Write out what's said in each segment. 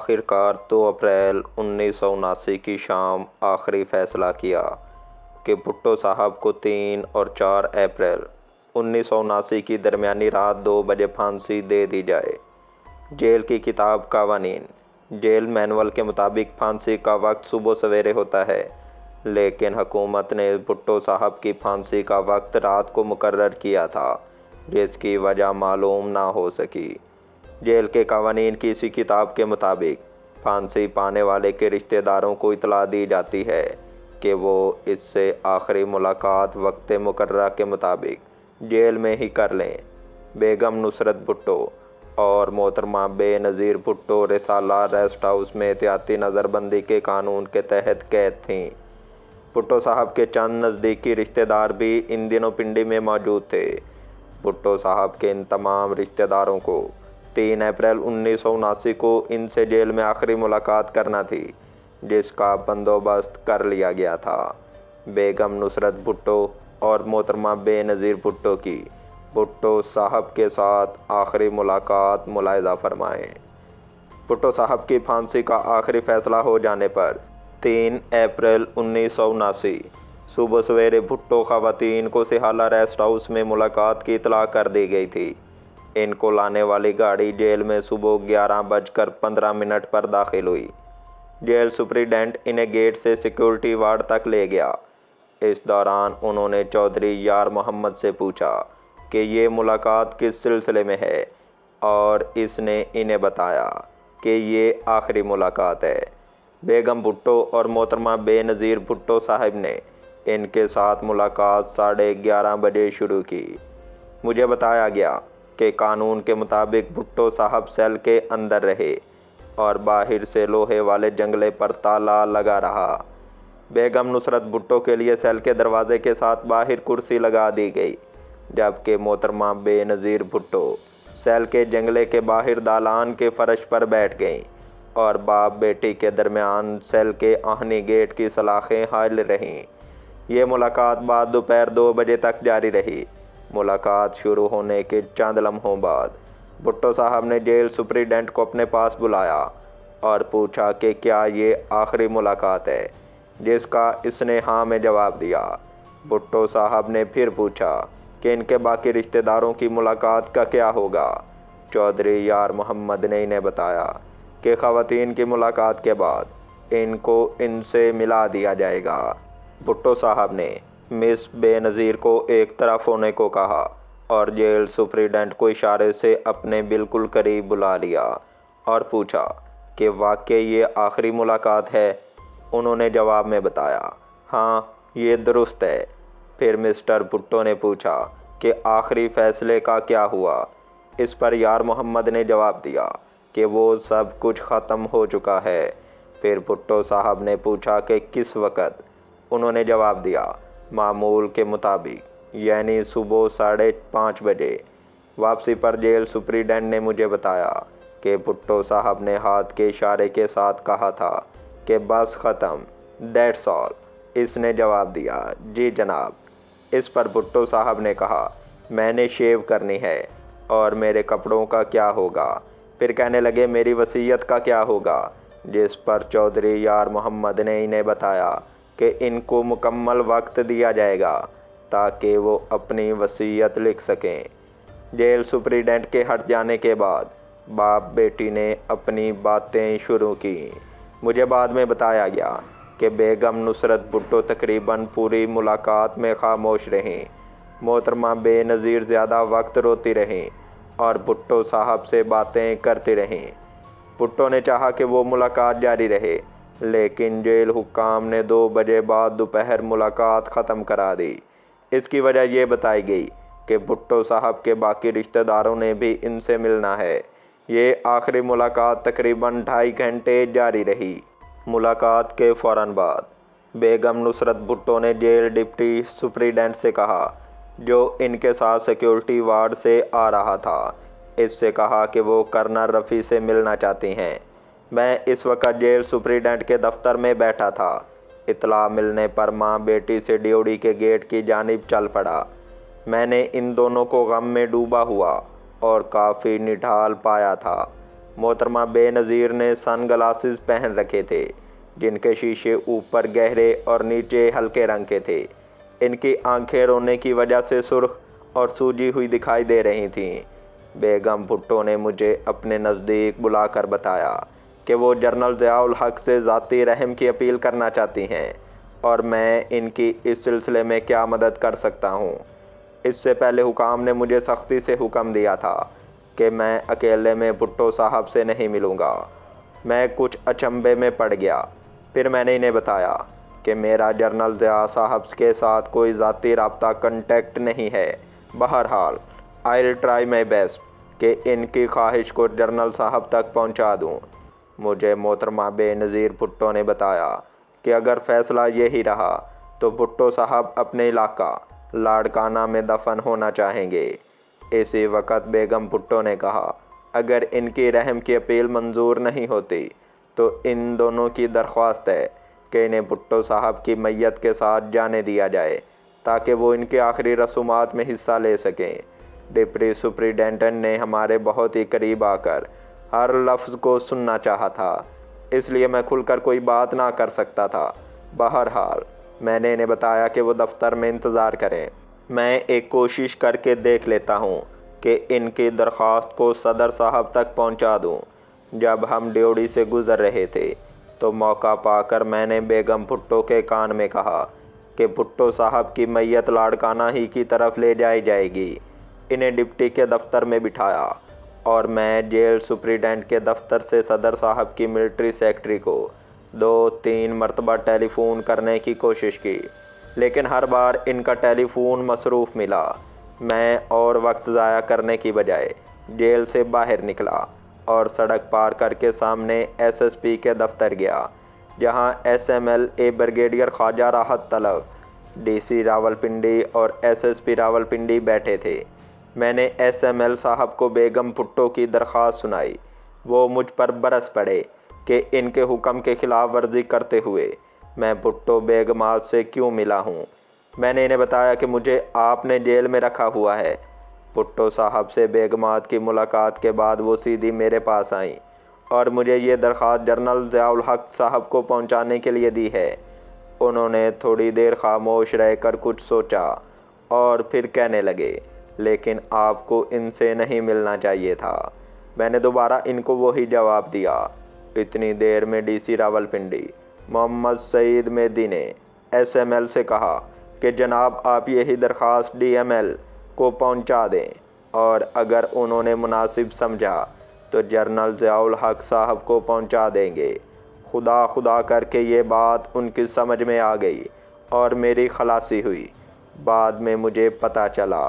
آخر کار 2 اپریل 1979 کی شام آخری فیصلہ کیا کہ بھٹو صاحب کو 3 اور 4 اپریل 1979 کی درمیانی رات 2 بجے پھانسی دے دی جائے۔ جیل کی کتاب قوانین۔ جیل مینول کے مطابق پھانسی کا وقت صبح سویرے ہوتا ہے، لیکن حکومت نے بھٹو صاحب کی پھانسی کا وقت رات کو مقرر کیا تھا، جس کی وجہ معلوم نہ ہو سکی۔ جیل کے قوانین کی اسی کتاب کے مطابق پھانسی پانے والے کے رشتہ داروں کو اطلاع دی جاتی ہے کہ وہ اس سے آخری ملاقات وقت مقررہ کے مطابق جیل میں ہی کر لیں۔ بیگم نصرت بھٹو اور محترمہ بے نظیر بھٹو رسالہ ریسٹ ہاؤس میں احتیاطی نظر بندی کے قانون کے تحت قید تھیں۔ بھٹو صاحب کے چند نزدیکی رشتہ دار بھی ان دنوں پنڈی میں موجود تھے۔ بھٹو صاحب کے ان تمام رشتہ داروں کو 3 اپریل 1979 کو ان سے جیل میں آخری ملاقات کرنا تھی، جس کا بندوبست کر لیا گیا تھا۔ بیگم نصرت بھٹو اور محترمہ بے نظیر بھٹو کی بھٹو صاحب کے ساتھ آخری ملاقات ملاحظہ فرمائیں۔ بھٹو صاحب کی پھانسی کا آخری فیصلہ ہو جانے پر 3 اپریل 1979 صبح سویرے بھٹو خواتین کو سہالہ ریسٹ ہاؤس میں ملاقات کی اطلاع کر دی گئی تھی۔ ان کو لانے والی گاڑی جیل میں صبح 11:15 پر داخل ہوئی۔ جیل سپرنٹنڈنٹ انہیں گیٹ سے سیکورٹی وارڈ تک لے گیا۔ اس دوران انہوں نے چودھری یار محمد سے پوچھا کہ یہ ملاقات کس سلسلے میں ہے، اور اس نے انہیں بتایا کہ یہ آخری ملاقات ہے۔ بیگم بھٹو اور محترمہ بے نظیر بھٹو صاحب نے ان کے ساتھ ملاقات 11:30 بجے شروع کی۔ مجھے بتایا گیا کہ قانون کے مطابق بھٹو صاحب سیل کے اندر رہے اور باہر سے لوہے والے جنگلے پر تالا لگا رہا۔ بیگم نصرت بھٹو کے لیے سیل کے دروازے کے ساتھ باہر کرسی لگا دی گئی، جبکہ محترمہ بے نظیر بھٹو سیل کے جنگلے کے باہر دالان کے فرش پر بیٹھ گئیں اور باپ بیٹی کے درمیان سیل کے آہنی گیٹ کی سلاخیں حائل رہیں۔ یہ ملاقات بعد دوپہر 2 بجے تک جاری رہی۔ ملاقات شروع ہونے کے چند لمحوں بعد بھٹو صاحب نے جیل سپرنٹنڈنٹ کو اپنے پاس بلایا اور پوچھا کہ کیا یہ آخری ملاقات ہے، جس کا اس نے ہاں میں جواب دیا۔ بھٹو صاحب نے پھر پوچھا کہ ان کے باقی رشتہ داروں کی ملاقات کا کیا ہوگا۔ چودھری یار محمد نے انہیں بتایا کہ خواتین کی ملاقات کے بعد ان کو ان سے ملا دیا جائے گا۔ بھٹو صاحب نے مس بے نظیر کو ایک طرف ہونے کو کہا اور جیل سپرنٹنڈنٹ کو اشارے سے اپنے بالکل قریب بلا لیا اور پوچھا کہ واقعی یہ آخری ملاقات ہے۔ انہوں نے جواب میں بتایا، ہاں یہ درست ہے۔ پھر مسٹر بھٹو نے پوچھا کہ آخری فیصلے کا کیا ہوا۔ اس پر یار محمد نے جواب دیا کہ وہ سب کچھ ختم ہو چکا ہے۔ پھر بھٹو صاحب نے پوچھا کہ کس وقت۔ انہوں نے جواب دیا، معمول کے مطابق، یعنی صبح 5:30 بجے۔ واپسی پر جیل سپرنٹنڈنٹ نے مجھے بتایا کہ بھٹو صاحب نے ہاتھ کے اشارے کے ساتھ کہا تھا کہ بس ختم، دیٹس آل۔ اس نے جواب دیا، جی جناب۔ اس پر بھٹو صاحب نے کہا، میں نے شیو کرنی ہے اور میرے کپڑوں کا کیا ہوگا؟ پھر کہنے لگے، میری وصیت کا کیا ہوگا؟ جس پر چودھری یار محمد نے انہیں بتایا کہ ان کو مکمل وقت دیا جائے گا تاکہ وہ اپنی وصیت لکھ سکیں۔ جیل سپرنٹنڈنٹ کے ہٹ جانے کے بعد باپ بیٹی نے اپنی باتیں شروع کی۔ مجھے بعد میں بتایا گیا کہ بیگم نصرت بھٹو تقریباً پوری ملاقات میں خاموش رہیں۔ محترمہ بے نظیر زیادہ وقت روتی رہیں اور بھٹو صاحب سے باتیں کرتی رہیں۔ بھٹو نے چاہا کہ وہ ملاقات جاری رہے، لیکن جیل حکام نے 2 بجے بعد دوپہر ملاقات ختم کرا دی۔ اس کی وجہ یہ بتائی گئی کہ بھٹو صاحب کے باقی رشتہ داروں نے بھی ان سے ملنا ہے۔ یہ آخری ملاقات تقریباً 2.5 گھنٹے جاری رہی۔ ملاقات کے فوراً بعد بیگم نصرت بھٹو نے جیل ڈپٹی سپرنٹنڈنٹ سے کہا، جو ان کے ساتھ سیکورٹی وارڈ سے آ رہا تھا، اس سے کہا کہ وہ کرنل رفیع سے ملنا چاہتی ہیں۔ میں اس وقت جیل سپرنٹنڈنٹ کے دفتر میں بیٹھا تھا۔ اطلاع ملنے پر ماں بیٹی سے ڈیوڑی کے گیٹ کی جانب چل پڑا۔ میں نے ان دونوں کو غم میں ڈوبا ہوا اور کافی نڈھال پایا تھا۔ محترمہ بے نظیر نے سن گلاسز پہن رکھے تھے جن کے شیشے اوپر گہرے اور نیچے ہلکے رنگ کے تھے۔ ان کی آنکھیں رونے کی وجہ سے سرخ اور سوجی ہوئی دکھائی دے رہی تھیں۔ بیگم بھٹو نے مجھے اپنے نزدیک بلا کر بتایا کہ وہ جنرل ضیاء الحق سے ذاتی رحم کی اپیل کرنا چاہتی ہیں اور میں ان کی اس سلسلے میں کیا مدد کر سکتا ہوں۔ اس سے پہلے حکام نے مجھے سختی سے حکم دیا تھا کہ میں اکیلے میں بھٹو صاحب سے نہیں ملوں گا۔ میں کچھ اچنبھے میں پڑ گیا۔ پھر میں نے انہیں بتایا کہ میرا جنرل ضیاء صاحب کے ساتھ کوئی ذاتی رابطہ کنٹیکٹ نہیں ہے۔ بہرحال I'll try my best کہ ان کی خواہش کو جنرل صاحب تک پہنچا دوں۔ مجھے محترمہ بے نظیر بھٹو نے بتایا کہ اگر فیصلہ یہی رہا تو بھٹو صاحب اپنے علاقہ لاڑکانہ میں دفن ہونا چاہیں گے۔ اسی وقت بیگم بھٹو نے کہا اگر ان کی رحم کی اپیل منظور نہیں ہوتی تو ان دونوں کی درخواست ہے کہ انہیں بھٹو صاحب کی میت کے ساتھ جانے دیا جائے تاکہ وہ ان کے آخری رسومات میں حصہ لے سکیں۔ ڈپٹی سپرنٹینڈنٹ نے ہمارے بہت ہی قریب آ کر ہر لفظ کو سننا چاہا تھا، اس لیے میں کھل کر کوئی بات نہ کر سکتا تھا۔ بہرحال میں نے انہیں بتایا کہ وہ دفتر میں انتظار کریں، میں ایک کوشش کر کے دیکھ لیتا ہوں کہ ان کی درخواست کو صدر صاحب تک پہنچا دوں۔ جب ہم ڈیوڑی سے گزر رہے تھے تو موقع پا کر میں نے بیگم بھٹو کے کان میں کہا کہ بھٹو صاحب کی میت لاڑکانہ ہی کی طرف لے جائی جائے گی۔ انہیں ڈپٹی کے دفتر میں بٹھایا اور میں جیل سپرنٹینڈنٹ کے دفتر سے صدر صاحب کی ملٹری سیکرٹری کو 2-3 مرتبہ ٹیلی فون کرنے کی کوشش کی، لیکن ہر بار ان کا ٹیلی فون مصروف ملا۔ میں اور وقت ضائع کرنے کی بجائے جیل سے باہر نکلا اور سڑک پار کر کے سامنے ایس ایس پی کے دفتر گیا، جہاں S M L A brigadier Khawaja Rahat طلب، ڈی سی راولپنڈی اور ایس ایس پی راولپنڈی بیٹھے تھے۔ میں نے ایس ایم ایل صاحب کو بیگم بھٹو کی درخواست سنائی۔ وہ مجھ پر برس پڑے کہ ان کے حکم کے خلاف ورزی کرتے ہوئے میں بھٹو بیگمات سے کیوں ملا ہوں۔ میں نے انہیں بتایا کہ مجھے آپ نے جیل میں رکھا ہوا ہے۔ بھٹو صاحب سے بیگمات کی ملاقات کے بعد وہ سیدھی میرے پاس آئیں اور مجھے یہ درخواست جنرل ضیاء الحق صاحب کو پہنچانے کے لیے دی ہے۔ انہوں نے تھوڑی دیر خاموش رہ کر کچھ سوچا اور پھر کہنے لگے لیکن آپ کو ان سے نہیں ملنا چاہیے تھا۔ میں نے دوبارہ ان کو وہی جواب دیا۔ اتنی دیر میں ڈی سی راولپنڈی محمد سعید میدی نے ایس ایم ایل سے کہا کہ جناب آپ یہی درخواست ڈی ایم ایل کو پہنچا دیں اور اگر انہوں نے مناسب سمجھا تو جنرل ضیاء الحق صاحب کو پہنچا دیں گے۔ خدا کر کے یہ بات ان کی سمجھ میں آ گئی اور میری خلاصی ہوئی۔ بعد میں مجھے پتہ چلا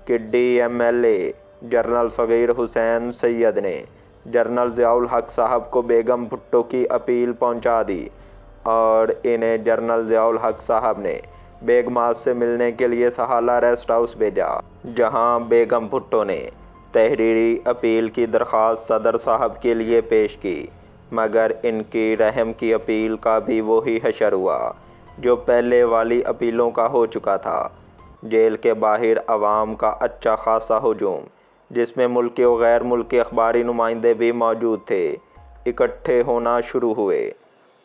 کہ D M L A general Saghir Hussain سید نے جنرل ضیاء الحق صاحب کو بیگم بھٹو کی اپیل پہنچا دی اور انہیں جنرل ضیاء الحق صاحب نے بیگمات سے ملنے کے لیے سہالہ ریسٹ ہاؤس بھیجا، جہاں بیگم بھٹو نے تحریری اپیل کی درخواست صدر صاحب کے لیے پیش کی، مگر ان کی رحم کی اپیل کا بھی وہی حشر ہوا جو پہلے والی اپیلوں کا ہو چکا تھا۔ جیل کے باہر عوام کا اچھا خاصا ہجوم، جس میں ملکی و غیر ملکی اخباری نمائندے بھی موجود تھے، اکٹھے ہونا شروع ہوئے۔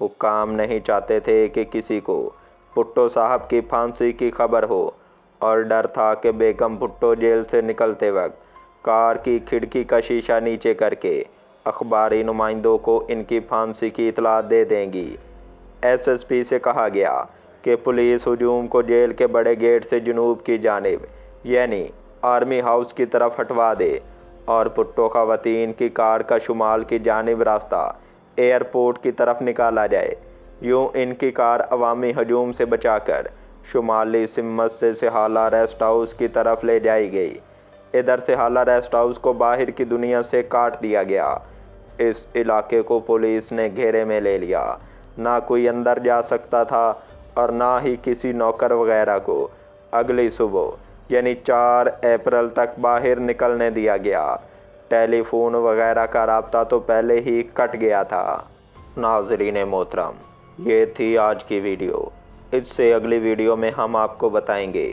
حکام نہیں چاہتے تھے کہ کسی کو بھٹو صاحب کی پھانسی کی خبر ہو اور ڈر تھا کہ بیگم بھٹو جیل سے نکلتے وقت کار کی کھڑکی کا شیشہ نیچے کر کے اخباری نمائندوں کو ان کی پھانسی کی اطلاع دے دیں گی۔ ایس ایس پی سے کہا گیا کہ پولیس ہجوم کو جیل کے بڑے گیٹ سے جنوب کی جانب یعنی آرمی ہاؤس کی طرف ہٹوا دے اور بھٹو خواتین کی کار کا شمال کی جانب راستہ ایئرپورٹ کی طرف نکالا جائے۔ یوں ان کی کار عوامی ہجوم سے بچا کر شمالی سمت سے سہالہ ریسٹ ہاؤس کی طرف لے جائی گئی۔ ادھر سہالہ ریسٹ ہاؤس کو باہر کی دنیا سے کاٹ دیا گیا۔ اس علاقے کو پولیس نے گھیرے میں لے لیا، نہ کوئی اندر جا سکتا تھا اور نہ ہی کسی نوکر وغیرہ کو اگلی صبح یعنی 4 اپریل تک باہر نکلنے دیا گیا۔ ٹیلی فون وغیرہ کا رابطہ تو پہلے ہی کٹ گیا تھا۔ ناظرین محترم، یہ تھی آج کی ویڈیو۔ اس سے اگلی ویڈیو میں ہم آپ کو بتائیں گے